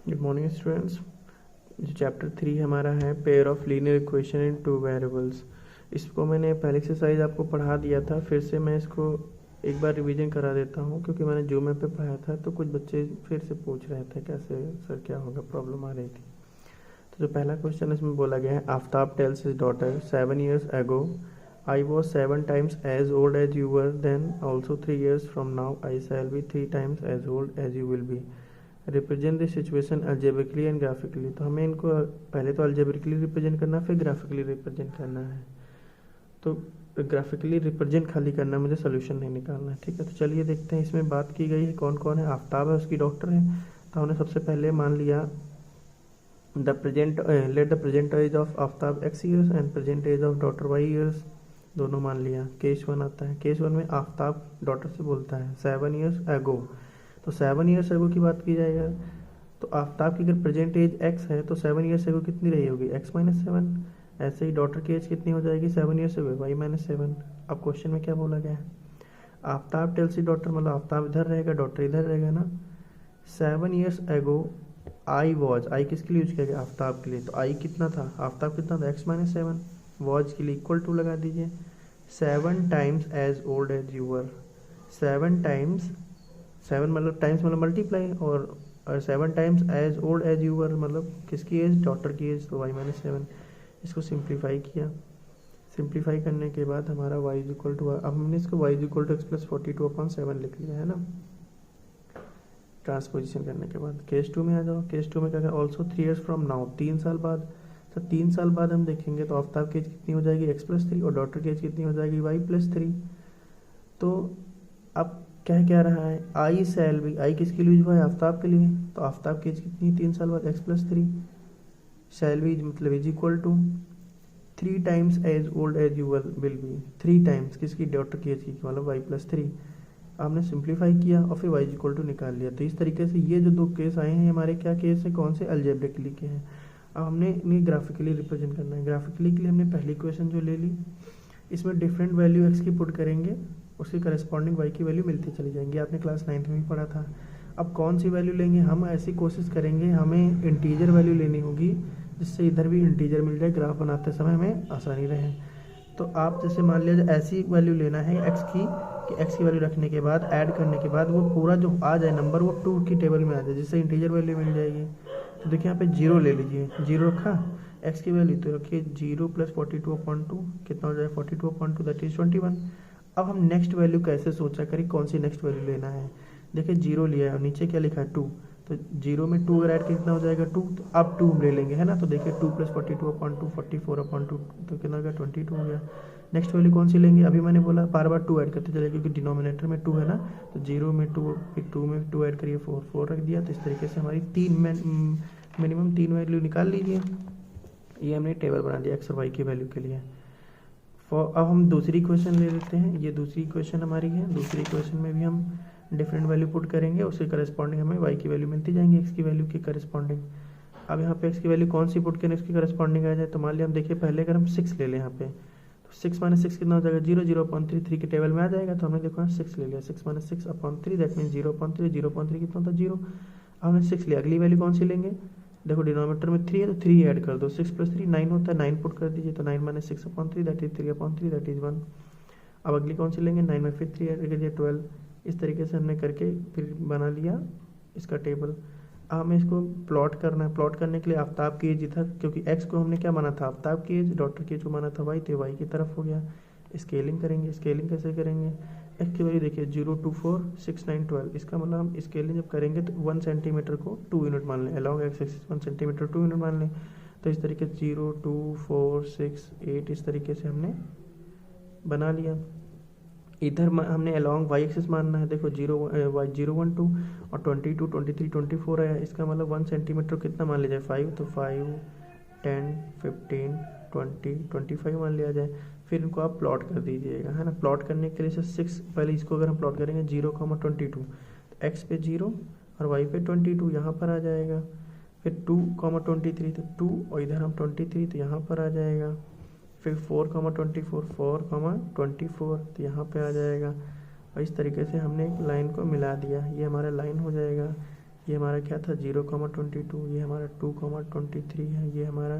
Good morning students. जो chapter 3 हमारा है pair of linear equation in two variables, इसको मैंने पहले एक्सरसाइज आपको पढ़ा दिया था। फिर से मैं इसको एक बार रिवीजन करा देता हूँ, क्योंकि मैंने जूम पे पढ़ाया था तो कुछ बच्चे फिर से पूछ रहे थे कैसे सर क्या होगा, प्रॉब्लम आ रही थी। तो जो पहला क्वेश्चन इसमें बोला गया है, Aftab tales his daughter 7 years ago I was 7 times as old as you were then, also 3 years from now I shall be 3 times as old as you will be. Represent the situation algebraically and graphically. तो हमें इनको पहले तो algebraically represent करना है, फिर graphically represent करना है। तो ग्राफिकली रिप्रेजेंट खाली करना है, मुझे सोल्यूशन नहीं निकालना है। ठीक है, तो चलिए देखते हैं। इसमें बात की गई है कौन कौन है। आफ्ताब है, उसकी डॉक्टर है। तो हमने सबसे पहले मान लिया the present, let the present age of Aftab x years and present age of daughter y years, दोनों मान लिया। केस 1 आता है। केस 1 में आफ्ताब डॉटर से बोलता है 7 years ago, तो 7 years ago की बात की जाएगा। तो आफ्ताब की अगर प्रेजेंट एज x है तो 7 years ago कितनी रही होगी, x माइनस 7। ऐसे ही डॉटर की एज कितनी हो जाएगी 7 years ago, y माइनस 7। अब क्वेश्चन में क्या बोला गया है, आफ्ताब टेल्स डॉटर, मतलब आफ्ताब इधर रहेगा, डॉटर इधर रहेगा ना। 7 years ago आई वॉज, आई किसके लिए यूज किया गया, आफ्ताब के लिए। तो आई कितना था, आफ्ताब कितना था, x माइनस 7। वॉज के लिए इक्वल टू लगा दीजिए। 7 times as old as you were, 7 times, 7 मतलब टाइम्स मतलब मल्टीप्लाई, और 7 times as old as you were मतलब किसकी एज, डॉटर की एज, तो y माइनस 7। इसको सिंप्लीफाई किया। सिंप्लीफाई करने के बाद हमारा y इज इक्वल टू, अब हमने इसको y is equal to X plus 42/7 लिख लिया है ना, ट्रांसपोजिशन करने के बाद। केस 2 में आ जाओ। केस 2 में क्या, ऑल्सो 3 years फ्रॉम नाउ, 3 साल बाद। तो 3 साल बाद हम देखेंगे तो आफ्ताब की एज कितनी हो जाएगी, x+3, और डॉटर की एज कितनी हो जाएगी, y+3। तो अब क्या रहा है, आई शैल बी, आई किसके लिए हुआ है, आफ्ताब के लिए। तो आफ्ताब की एज कितनी, 3 साल बाद, x+3। शैल बी मतलब is equal to 3 times as old as you will be, 3 times किसकी, डॉटर की एज की, मतलब y+3। हमने सिंप्लीफाई किया और फिर y इक्वल टू निकाल लिया। तो इस तरीके से ये जो दो केस आए हैं हमारे, क्या केस है, कौन से, अल्जेब्रिकली के हैं। अब हमने इन्हें ग्राफिकली रिप्रेजेंट करना है। ग्राफिकली के लिए हमने पहली क्वेश्चन जो ले ली, इसमें डिफरेंट वैल्यू x की पुट करेंगे, उसकी करस्पॉन्डिंग y की वैल्यू मिलती चली जाएंगी। आपने क्लास 9th में भी पढ़ा था। अब कौन सी वैल्यू लेंगे, हम ऐसी कोशिश करेंगे, हमें इंटीजर वैल्यू लेनी होगी, जिससे इधर भी इंटीजर मिल जाए, ग्राफ बनाते समय हमें आसानी रहे। तो आप जैसे मान लीजिए ऐसी वैल्यू लेना है x की, कि x की वैल्यू रखने के बाद ऐड करने के बाद वो पूरा जो आ जाए नंबर, वो 2 की टेबल में आ जाए, जिससे इंटीजर वैल्यू मिल जाएगी। तो देखिए यहाँ पे 0 ले लीजिए, 0 रखा x की वैल्यू, तो रखिए 0 + 42/2 कितना हो जाए, 42/2, दैट इज 21। अब हम नेक्स्ट वैल्यू कैसे सोचा करें, कौन सी नेक्स्ट वैल्यू लेना है। देखिए 0 लिया है और नीचे क्या लिखा है 2, तो 0 में 2 अगर ऐड कितना हो जाएगा 2, तो अब 2 हम ले लेंगे, है ना। तो देखिए 2 + 42/2 44/2, तो कितना हो गया, 22 हो गया। नेक्स्ट वैल्यू कौन सी लेंगे, अभी मैंने बोला बार बार 2 ऐड करते चले, क्योंकि डिनोमिनेटर में 2 है ना। तो 0 में 2, फिर 2 में 2 ऐड करिए, 4 रख दिया। तो इस तरीके से हमारी मिनिमम 3 वैल्यू निकाल लीजिए। ये हमने टेबल बना दिया एक्स और वाई की वैल्यू के लिए। अब हम दूसरी क्वेश्चन ले लेते हैं। ये दूसरी क्वेश्चन हमारी है। दूसरी क्वेश्चन में भी हम डिफरेंट वैल्यू पुट करेंगे, उसके करस्पॉन्डिंग हमें वाई की वैल्यू मिलती जाएंगी, एक्स की वैल्यू के करस्पॉन्डिंग। अब यहाँ पे एक्स की वैल्यू कौन सी पुट करें, उसकी करस्पॉन्डिंग आ जाए। तो मान लिया हम देखिए पहले अगर हम 6 ले लें यहाँ पे, तो 6 - 6 कितना हो जाएगा, 0, 0/3, 3 के टेबल में आ जाएगा। तो हमने देखो 6 ले लिया, 6 - 6/3, दैट मीन 0/3, 0/3 कितना होता है 0। हमने 6 लिया, अगली वैल्यू कौन सी लेंगे, देखो डिनोमिनेटर में 3 है तो 3 ऐड कर दो, 6 + 3 9 होता है, 9 पुट कर दीजिए। तो 9 - 6/3, दैट इज 3/3, दैट इज 1। अब अगली कौन सी लेंगे, 9 में फिर 3 ऐड कर दीजिए, 12। इस तरीके से हमने करके फिर बना लिया इसका टेबल। अब हमें इसको प्लॉट करना है। प्लॉट करने के लिए आफ्ताब की एज इधर, क्योंकि एक्स को हमने क्या माना था, आफ्ताब की एज, डॉटर की एज को माना था वाई, तो वाई की तरफ हो गया। स्केलिंग करेंगे। स्केलिंग कैसे करेंगे, एक्स की वैल्यू देखिए 0, 2, 4, 6, 9, 12। इसका मतलब हम स्केलिंग जब करेंगे तो 1 सेंटीमीटर को 2 यूनिट मान लें, along x axis 1 centimetre 2 unit मान लें। तो इस तरीके से 0, 2, 4, 6, 8 इस तरीके से हमने बना लिया। इधर हमने अलॉन्ग वाई एक्सिस मानना है। देखो 0, 1, 2 और 22, 23, 24 आया। इसका मतलब 1 सेंटीमीटर कितना मान लिया जाए, 5। तो 5, 10, 15, 20, 25 मान लिया जाए। फिर इनको आप प्लॉट कर दीजिएगा, है ना। प्लॉट करने के लिए 6, पहले इसको अगर हम प्लॉट करेंगे 0,22, तो एक्स पे 0 और वाई पे 22 यहाँ पर आ जाएगा। फिर 2,23, तो 2 और इधर हम 23, तो यहाँ पर आ जाएगा। फिर 4,24, 4,24, तो यहाँ पे आ जाएगा। और इस तरीके से हमने एक लाइन को मिला दिया, ये हमारा लाइन हो जाएगा। ये हमारा क्या था 0,22, ये हमारा 2,23 है, ये हमारा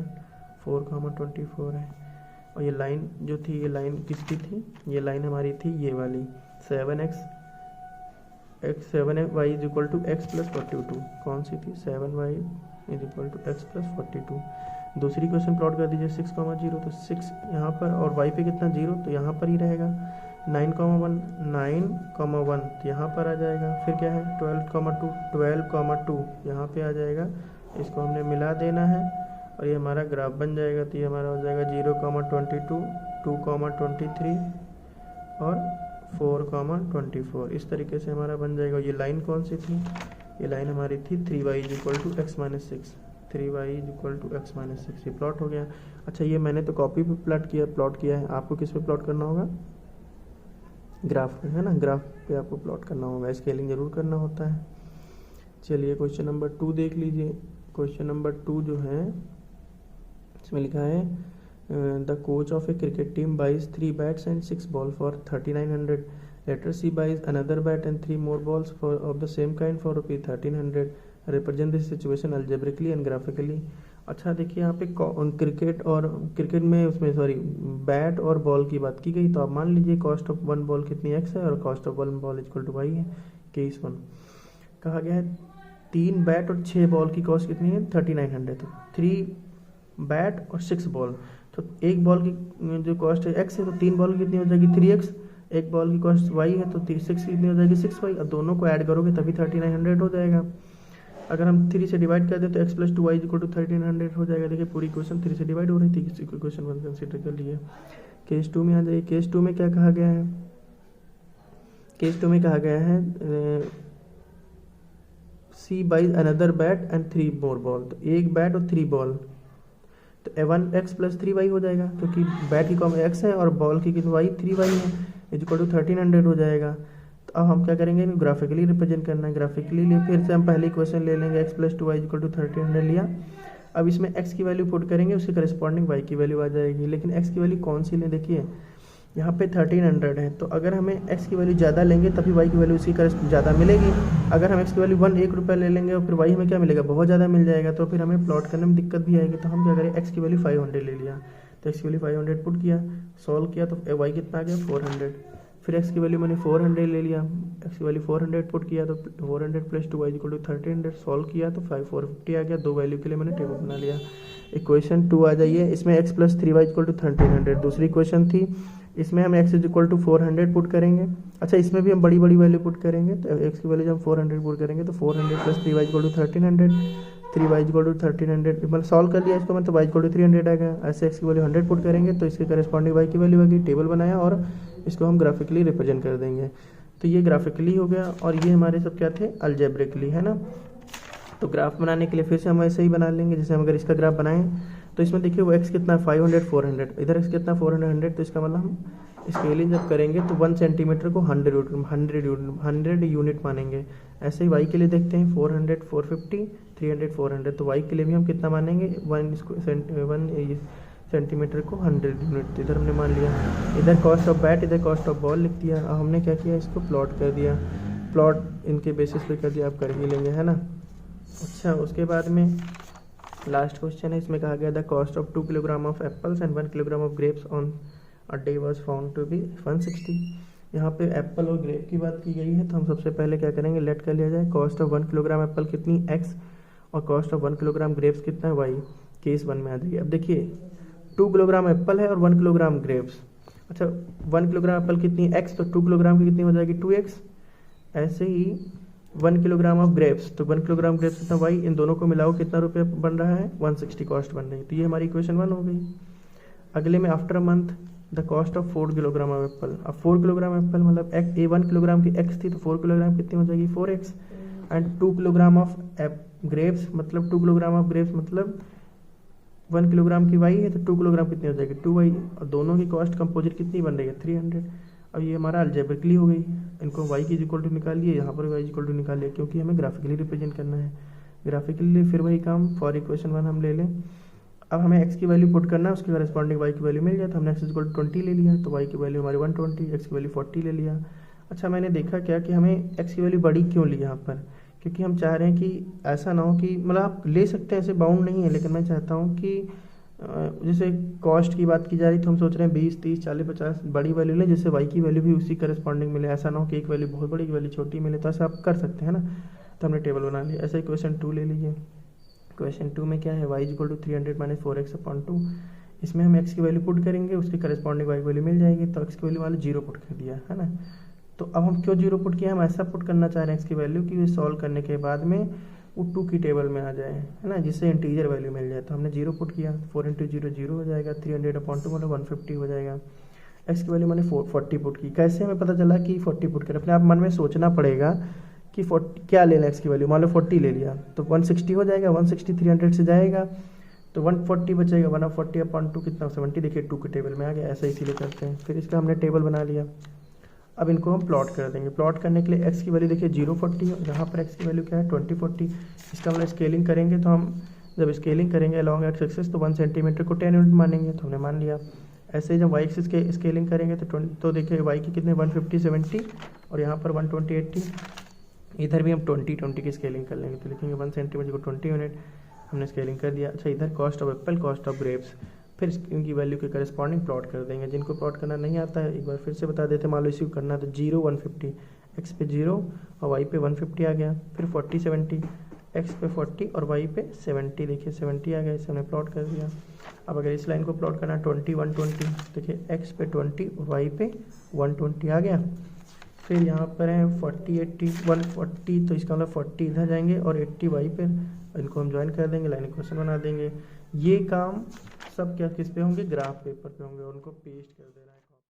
4,24 है। और ये लाइन जो थी, ये लाइन किसकी थी, ये लाइन हमारी थी ये वाली 7x Y is equal to X plus 42। कौन सी थी, 7y is equal to X plus 42। दूसरी क्वेश्चन प्लॉट कर दीजिए 6,0, तो 6 यहाँ पर, और y पे कितना 0, तो यहाँ पर ही रहेगा। 9,1 तो यहाँ पर आ जाएगा। फिर क्या है 12,2 यहाँ पे आ जाएगा। इसको हमने मिला देना है और ये हमारा ग्राफ बन जाएगा। तो ये हमारा हो जाएगा 0,22, 2,23 और 4,24। इस तरीके से हमारा बन जाएगा। ये लाइन कौन सी थी, ये लाइन हमारी थी 3y is equal to X minus 6, 3y is equal to X minus 6। ये प्लॉट हो गया। अच्छा, ये मैंने तो कॉपी पे प्लॉट किया है, आपको किस पे प्लॉट करना होगा, ग्राफ पे, है ना। ग्राफ पे आपको प्लॉट करना होगा, स्केलिंग जरूर करना होता है। चलिए क्वेश्चन नंबर 2 देख लीजिए। क्वेश्चन नंबर 2 जो है इसमें लिखा है the coach of a cricket team buys 3 bats and 6 ball for 3,900। Later she buys another bat and 3 more balls for of the same kind for rupees 1,300। Represent this situation algebraically and graphically. अच्छा देखिए, यहाँ पे cricket में उसमें bat और ball की बात की गई। तो आप मान लीजिए कॉस्ट ऑफ 1 बॉल कितनी x है और cost of 1 ball equal to y है, केस 1। कहा गया है 3 बैट और 6 बॉल की कॉस्ट कितनी है 3,900। तो 3 बैट और 6 बॉल, तो एक बॉल की जो कॉस्ट है x है, तो 3 बॉल की कितनी हो जाएगी 3x। एक बॉल की कॉस्ट y है, तो 6 कितनी हो जाएगी 6y। और दोनों को ऐड करोगे तभी 3,900 हो जाएगा। अगर हम 3 से डिवाइड कर दें तो x plus 2y equal to 1,300 हो जाएगा। देखिए पूरी क्वेश्चन 3 से डिवाइड हो रही थी, किसी को क्वेश्चन 1 कंसिडर कर लिए। केस 2 में आ जाइए। केस 2 में क्या कहा गया है, केस 2 में कहा गया है C buys another bat and 3 more ball. तो एक बैट और 3 बॉल, तो 1x प्लस 3y हो जाएगा, क्योंकि बैट की कॉम x है और बॉल की कितनी y 3y है, इक्वल टू 1,300 हो जाएगा। तो अब हम क्या करेंगे, ग्राफिकली रिप्रेजेंट करना है। ग्राफिकली लिए फिर से हम पहली क्वेश्चन ले लेंगे, x plus 2y equal to 1,300 लिया। अब इसमें x की वैल्यू पुट करेंगे, उसके करस्पॉन्डिंग y की वैल्यू आ जाएगी। लेकिन x की वैल्यू कौन सी लें, देखिए यहाँ पे 1,300 है, तो अगर हमें x की वैल्यू ज़्यादा लेंगे तभी y की वैल्यू उसी का ज़्यादा मिलेगी। अगर हम x की वैल्यू 1 रुपये ले लेंगे और फिर y हमें क्या मिलेगा, बहुत ज़्यादा मिल जाएगा, तो फिर हमें प्लॉट करने में दिक्कत भी आएगी। तो हम क्या करें, x की वैल्यू 500 ले लिया, तो x की वैल्यू 500 पुट किया, सॉल्व किया, तो y कितना आ गया 400। फिर x की वैल्यू मैंने 400 ले लिया, x की वैल्यू 400 पुट किया, तो 400 plus 2y equal to 1,300, solve किया तो 450 आ गया। 2 वैल्यू के लिए मैंने टेबल बना लिया। इक्वेशन 2 आ जाइए, इसमें x plus 3y equal to 1,300 दूसरी क्वेश्चन थी। इसमें हम x is equal to 400 put करेंगे। अच्छा, इसमें भी हम बड़ी बड़ी वैल्यू पुट करेंगे, तो x की वैल्यू जब हम 400 पुट करेंगे तो 400 plus 3y equal to 1,300, 3y equal to 1,300, मतलब सॉल्व कर लिया इसको, मतलब y इक्वल टू 300 आ गया। ऐसे x की वैल्यू 100 पुट करेंगे तो इसके करस्पॉन्डिंग y की वैल्यू आ गई। टेबल बनाया और इसको हम ग्राफिकली रिप्रेजेंट कर देंगे। तो ये ग्राफिकली हो गया और ये हमारे सब क्या थे, अलजेब्रिकली, है ना। तो ग्राफ बनाने के लिए फिर से हम ऐसे ही बना लेंगे। जैसे हम अगर इसका ग्राफ बनाएं तो इसमें देखिए वो x कितना 500 400, इधर x कितना 400 100, तो इसका मतलब हम स्केलिंग जब करेंगे तो 1 सेंटीमीटर को 100 यूनिट मानेंगे। ऐसे ही y के लिए देखते हैं 400 450 300 400, तो y के लिए भी हम कितना मानेंगे 1 सेंटीमीटर को 100 यूनिट, इधर हमने मान लिया। इधर कॉस्ट ऑफ बैट, इधर कॉस्ट ऑफ बॉल लिख दिया। अब हमने क्या किया, इसको प्लॉट कर दिया, प्लॉट इनके बेसिस पे कर दिया, आप कर ही लेंगे, है ना। अच्छा, उसके बाद में लास्ट क्वेश्चन है, इसमें कहा गया the cost of 2 kilogram of apples and 1 kilogram of grapes on a day was found to be 160। यहाँ पे एप्पल और ग्रेप की बात की गई है, तो हम सबसे पहले क्या करेंगे, लेट कर लिया जाए। कॉस्ट ऑफ 1 किलोग्राम एप्पल कितनी x और कॉस्ट ऑफ 1 किलोग्राम ग्रेप्स कितना है y, केस 1 में आ जाइए। अब देखिए 2 किलोग्राम एप्पल है और 1 किलोग्राम ग्रेप्स। अच्छा, 1 किलोग्राम एप्पल कितनी x, तो 2 किलोग्राम की कितनी हो जाएगी 2x। ऐसे ही 1 किलोग्राम ऑफ ग्रेप्स, तो 1 किलोग्राम ग्रेप्स कितना y, इन दोनों को मिलाओ कितना रुपये बन रहा है 160 कॉस्ट बन रही है। तो ये हमारी इक्वेशन 1 हो गई। अगले में after a month the cost of 4 kilogram of Apple. अब 4 किलोग्राम एप्पल मतलब 1 किलोग्राम की x थी, तो 4 किलोग्राम कितनी हो जाएगी 4x। And 2 kilogram of grapes मतलब 2 किलोग्राम ऑफ ग्रेप्स मतलब 1 किलोग्राम की y है, तो 2 किलोग्राम कितनी हो जाएगी 2y, और दोनों की कॉस्ट कंपोजिट कितनी बन रही है 300। अब ये हमारा अलजेब्रिकली हो गई। इनको y की इक्वल टू निकाल लिए, यहाँ पर y इक्वल टू निकाल लिया, क्योंकि हमें ग्राफिकली रिप्रेजेंट करना है। ग्राफिकली फिर वही काम फॉर इक्वेशन 1 हम ले लें। अब हमें x की वैल्यू पुट करना है, उसके करस्पॉन्डिंग y की वैल्यू मिल जाए, तो हमने x इक्वल टू 20 ले लिया, तो y की वैल्यू हमारी 120, x की वैल्यू 40 ले लिया। अच्छा, मैंने देखा क्या कि हमें x की वैल्यू बड़ी क्यों ली यहाँ पर, क्योंकि हम चाह रहे हैं कि ऐसा ना हो कि मतलब आप ले सकते हैं, ऐसे बाउंड नहीं है, लेकिन मैं चाहता हूँ कि जैसे कॉस्ट की बात की जा रही तो हम सोच रहे हैं 20, 30, 40, 50 बड़ी वैल्यू लें, जिससे वाई की वैल्यू भी उसी करस्पॉन्डिंग मिले। ऐसा ना हो कि एक वैल्यू बहुत बड़ी, एक वैल्यू छोटी मिले, तो ऐसा आप कर सकते हैं ना। तो हमने टेबल बना लिया। ऐसे क्वेश्चन 2 ले लीजिए। क्वेश्चन 2 में क्या है, y equal to 300 minus 4x/2। इसमें हम x की वैल्यू पुट करेंगे, उसकी करस्पॉन्डिंग y की वैल्यू मिल जाएगी। तो x की वैल्यू वाले 0 पुट कर दिया है ना। तो अब हम क्यों 0 पुट किया, हम ऐसा पुट करना चाह रहे हैं x की वैल्यू कि ये सॉल्व करने के बाद में वो 2 की टेबल में आ जाए, है ना, जिससे इंटीजर वैल्यू मिल जाए। तो हमने 0 पुट किया, 4 × 0 0 हो जाएगा, 300/2 मतलब 150 हो जाएगा। x की वैल्यू मैंने 40 पुट की। कैसे हमें पता चला कि 40 पुट कर, अपने आप मन में सोचना पड़ेगा कि 40 क्या ले लें, x की वैल्यू मान लो 40 ले लिया तो 160 हो जाएगा, 160 300 से जाएगा तो 140 बचेगा, 140/2 कितना 70, देखिए 2 के टेबल में आ गया। ऐसा इसीलिए करते हैं। फिर इसका हमने टेबल बना लिया। अब इनको हम प्लॉट कर देंगे। प्लॉट करने के लिए x की वैल्यू देखिए 0, 40 और यहाँ पर x की वैल्यू क्या है 20, 40। इसका मतलब स्केलिंग करेंगे तो हम जब स्केलिंग करेंगे अलॉन्ग एक्स एक्सिस तो 1 सेंटीमीटर को 10 यूनिट मानेंगे, तो हमने मान लिया। ऐसे ही जब वाई एक्सिस के स्केलिंग करेंगे तो देखिए वाई की कितने 150, 70 और यहाँ पर 120, 80। इधर भी हम 20, 20 की स्केलिंग कर लेंगे तो लिखेंगे 1 सेंटीमीटर को 20 यूनिट। हमने स्केलिंग कर दिया। अच्छा, इधर cost of Apple, cost of grapes, फिर इनकी वैल्यू के करस्पॉन्डिंग प्लॉट कर देंगे। जिनको प्लॉट करना नहीं आता है एक बार फिर से बता देते हैं। मान लो इसी को करना है तो 0, 150, एक्स पे 0 और वाई पे 150 आ गया। फिर 40, 70, एक्स पे 40 और वाई पे 70, देखिए 70 आ गया। इसे हमने प्लॉट कर दिया। अब अगर इस लाइन को प्लॉट करना है 20, 120, देखिए एक्स पे 20 और वाई पे 120 आ गया। फिर यहाँ पर है 40, 80, 140, तो इसका मतलब 40 इधर जाएंगे और 80 वाई पे, इनको हम ज्वाइन कर देंगे, लाइन इक्वेशन बना देंगे। ये काम सब क्या किस पे होंगे, ग्राफ पेपर पे होंगे, उनको पेस्ट कर देना है।